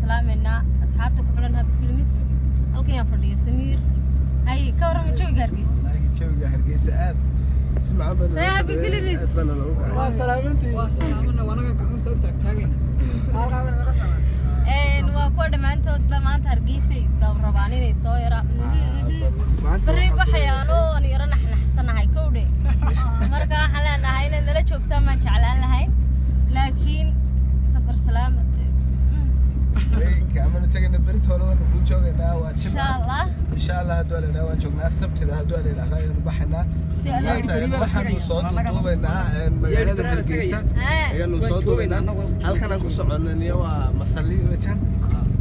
سلامنا أصحابتك كلنا بفيلمس أوكي يا فردي سمير أي كورم شوي جارجيس والله شوي جارجيس عاد اسمع بنا يا بفيلمس سلامتي وسلامنا وانا كمان صوتك تاجنا وكل ما أنت ما أنت هرجيسي دور ربانين صايرة بري بحيانو نيران إحنا حسنا هاي كودي مركا حلنا هاي نندل شوك تما شعلان لهاي لكن سفر سلامة كمان تجينا بريت ولا نقول شوقنا واتشمع إن شاء الله هدول أنا وانشوقنا السبت ده هدول الأخير بحنا waxaan u soo duubaynaa magaalada Hargeysa ayaan soo duubaynaa halkan aan ku soconayna waa masali weeyaan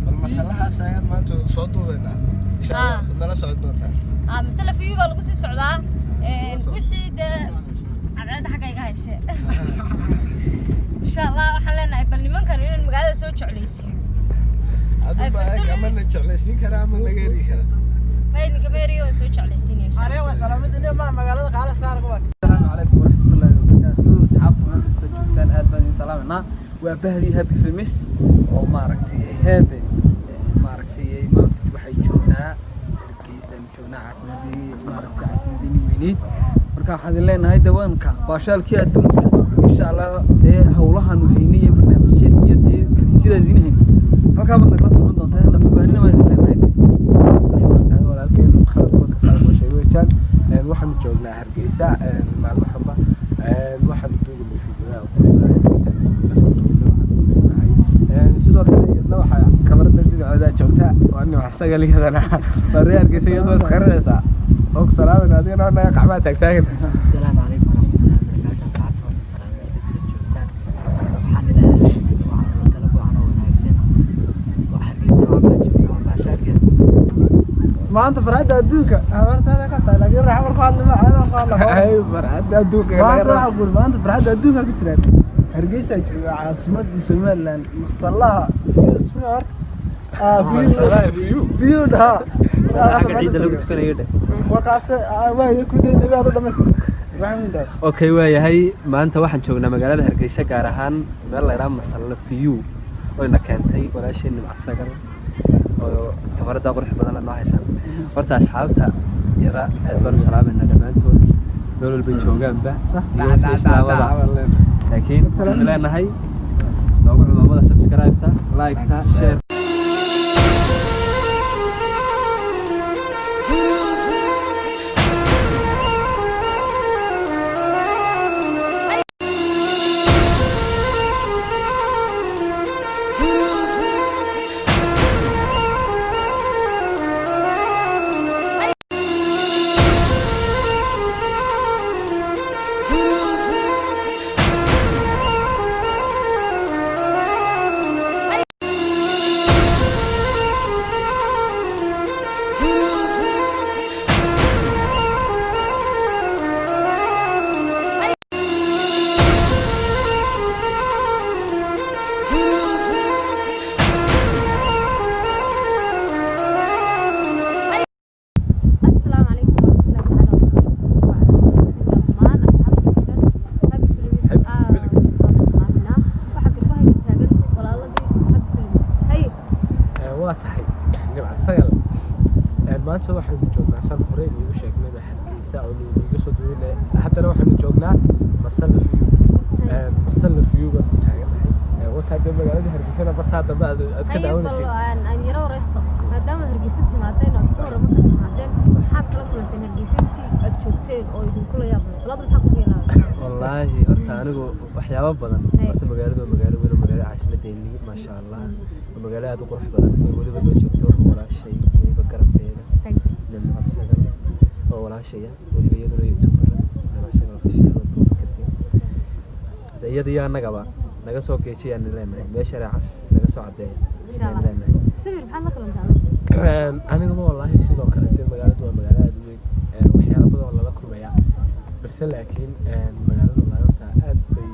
bal masalahaas ayaan maanta soo duubaynaa insha Allah nala socod doontaa masala fiyu baa lagu sii socdaa wixii cadceed xagayga hayse insha Allah waxaan leenahay bal nimankan inaan magaalada soo jeclaysiiyo ama jeclaysiin karaa ama laga heli karaa فين كبيريو سوي على السنين. أنا سلامتني مع مقالة قال سكارك واحد. السلام عليكم ورحمة الله وبركاته. أصحابنا تجوبتان أدبني سلامنا وبهري هابي فيلمس وماركتي هذا ماركتي ما بتروحي تشوفنا كيسن تشوفنا عاصمتي ماركتي عاصمتي ويني. مركب حد لنا هاي دوامك باشال كي أدون إن شاء الله هولها نهينية برنامجية دي كريسيدا دينهن. مركب بدنا كلاس من ضمن هذا نفهمنا ما يدري waxaan joognaa Hargeysa maalmo xamba waxaan duugnay fiidiyowga sidoo kale iyadna waxa kamarada dinaceeda joogta waan wax sagaliyadana bari Hargeysa iyadoo isqarinaysa oo salaam adigana naga qaxba taagtaagan السلام عليكم ورحمة الله وبركاته. صحابتكم السلام عليكم جوبتان وحنا طلبوا عنا ونايسين وحرقيسين وما شاكر ما أنت فرعت أدوك أمرت هذا كذا لكن راح أمر قال ما أنا قال أي فرعت أدوك ما أنت راح أقول ما أنت فرعت أدوك كتير هرجيسة عاصمة سومالان مصلها اسمه فيو ده عيد لو كنت كنيده وقعت ما يكون ده هذا دمس اوكي waayahay maanta waxaan joognaa magaalada Hargeysa gaar ahaan meel la yiraahdo Masalla View oo ina keentay walaasheen Nimcasagal oo kamarada qurux badan loo haysan horta asxaabta yara aad baan salaamayna dhamaantood meel walba joogaanba laakiin waxaan leenahay noogu culimada subscribe-ta like-ta share maanta waxaan joognaa san hore iyo sheegnay Hargeysa oo niga soo duulay haddana waxaan joognaa Masalla View baan taaganahay wata magaalada Hargeysa bartaada baad ka daawanaysid aan yaro reesto maadaama Hargeysa timaadeen oo soo rabo ka timaadeen maxaad kala kulantay Hargeysa aad joogteen oo idin kula yaabay walad maxaa ku yeelaa wallahi horta anigu waxyaabo badan horta magaalada magaalada caasimadeeni ma sha Allah magaalada aad u qurux badan waliba loo joogto walaashay waliba garabkeeda Nimcasagal oo walaashaya waliba iyadoo YouTube Nimcasagal official iyadii anagaba naga soo geejiyaan leenahay meesha raacas naga soo cadeeyay leenahay Samir maxaad la kulantaa aniga ma wallahi sidoo kale magaaladu waa magaalo aad u weyn waxyaalo badan oo la kulmaya balse laakiin magaaladu maanta aad bay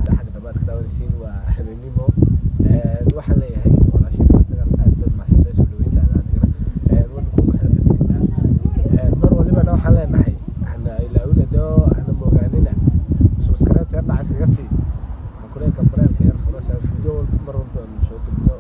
xaq dabaad ka daawanaysiin waa habeenimo waxaan leeyahay walaashay Nimcasagal aad bay macsantahay soo dhaweynta mar waliba waxaan leenahay ana ilaawina doo ana moogaanina subscribe dhaca iskaga sii waxaan ku leeyahay kabaraalka yar khalaas video mar walba soo gudbo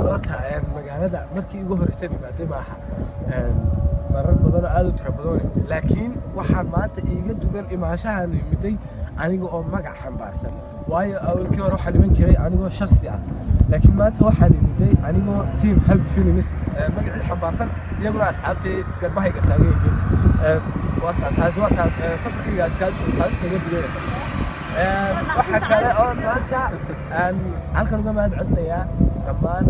horta magaalada markii ugu horeysay dhibaato maaha marar badan aad u tiro badan laakiin waxaan maanta iiga dugan imaanshahan imiday aniga oo magac xambaarsan waayo awalkii hore waxaan iman jiray anigoo shakhsi ah laakiin maanta waxaan imiday anigoo team Happy Films magacii xambaarsan iyaguna asxaabtay garbahayga taagan yihiin taas safarkaygaas kaga digay waxaa kale oo maanta halkan uga mahad celinayaa dhammaan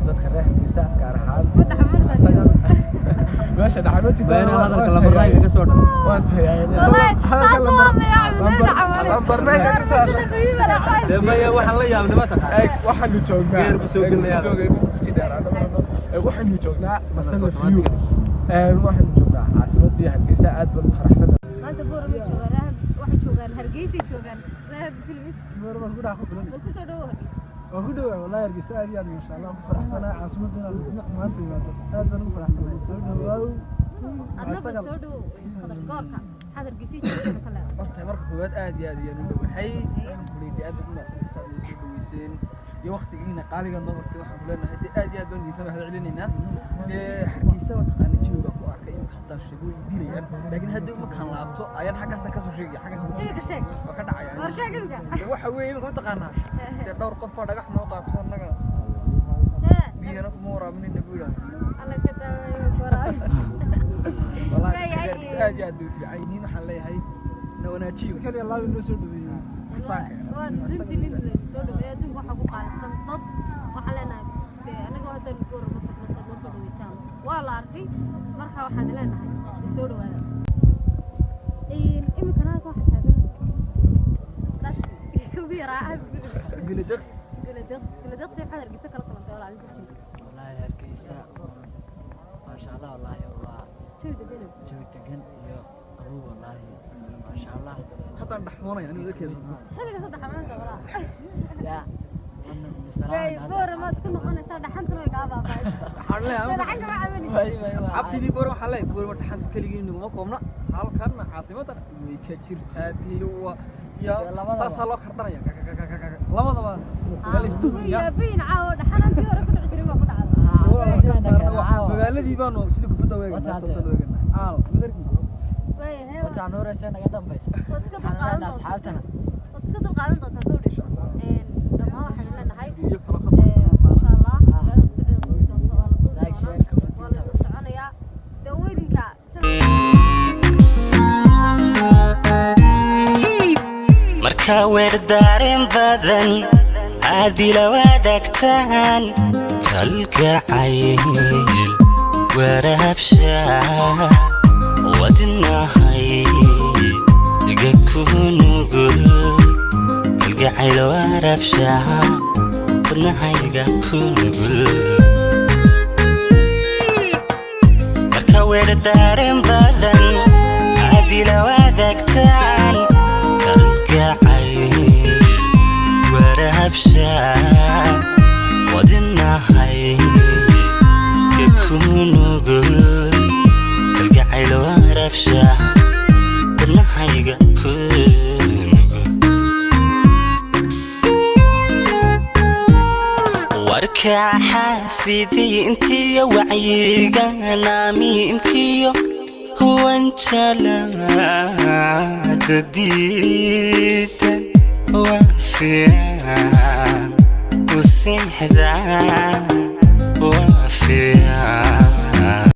dadka reer Hargeysa gaar ahaan meesha dhaxameedti bayna hadalka la marnay ka soo dhan waan sahayaa lambarnayga ka soo dhan maya waxaan la yaabnay ma taqaan waxaanu joognaa geer bu soo gelnaa waxaanu joognaa masala fiyu waxaanu joognaa caasimadii Hargeysa aad baan u faraxsanahay maanta boorama joogaan waxay joogaan Hargeysa joogaan Happy Films boorama ku dhaxo badan ku soo dhawo Hargeysa وهدوء والله يرجع سؤال يعني ما شاء الله فرح سنة عاصمتنا ما أنت هذا أنا فرح سنة سوداء أنا بسوداء خضر قارك هذا الجسيم كله horta marka koowaad aad iyo aad ayaan u dhawahay kuliyada aad ugu mahadsantahay soo dhaweyseen iyo waqtigiina qaaliga noo hortay waxaan ku leenahay aad iyo aad baan idin mahad celinaynaa Hargeysa waa taqaana jooga ku arkay in xataa shaqooyin dilayaan laakiin hadda uma kan laabto ayaan xaggaas ka soo sheegay xagga ka sheeg waa ka dhacaya waxa weeye ma taqaanaa dhowr qof oo dhagax noo qaato annaga biyana kuma waraabinayna buuran alla ka daawayo qoraan wallahi aad iyo aad u fiican yihiin waxaan leeyahay wanaajiyo kaliya Allah inoo soo dhaweeyo waa dintin soo dhaweeyo adduunka waxa ku qaalisan dad waxa leenahay anaga hadda goor ma taqaano soo dhaweysaan waa la arkay marka waxaan leenahay soo dhawaada imikana waxa taagan dash kugu yaraa guladeq waxa Hargeysa kala kulantay walaal inta jin والله Hargeysa ما شاء الله والله waa joogtagan iyo qabow والله ما شاء الله حتى dhaxmoonay aniga keedo xiliga saddex amaanta walaal ya booramaad ku noqonaysaa dhaxantana way kaa baabaaysay waxaan leeyahay dhaxanka ma caawinaysaa asxaabtidii boor waxaan leeyahay boor dhaxanta kaligiin naguma koobna halkan caasimadan way ka jirtaa iyo saas loo kordhanaya labadaba galistu ya biin caawo dhaxanantii hore ku dhici jiray waa ku dhacday magaaladii baanu sida kubadda weeganaa wata nooraysa naga dambaysa asxaabtana iska dulqaadan doontaa kowdhi dhammaan waxaan leenahay iyo kala insha Allah waa la soconayaa daweydinka marka weer daarin badan adila wadaagtaan kalgacayl warabsha wadnahay iga kunugul kalgacayl warabsha wadnahay iga kunugul marka weer daarin badan adila wadaagtaan kalgacayl warabsha wadnahay iga kunugul kalgacayl warabsha wadnahay iga kunugul warka xaasidii intiyo wacyiga naamiinkiyo wanjalada diidan وافيان وسحدان وافيان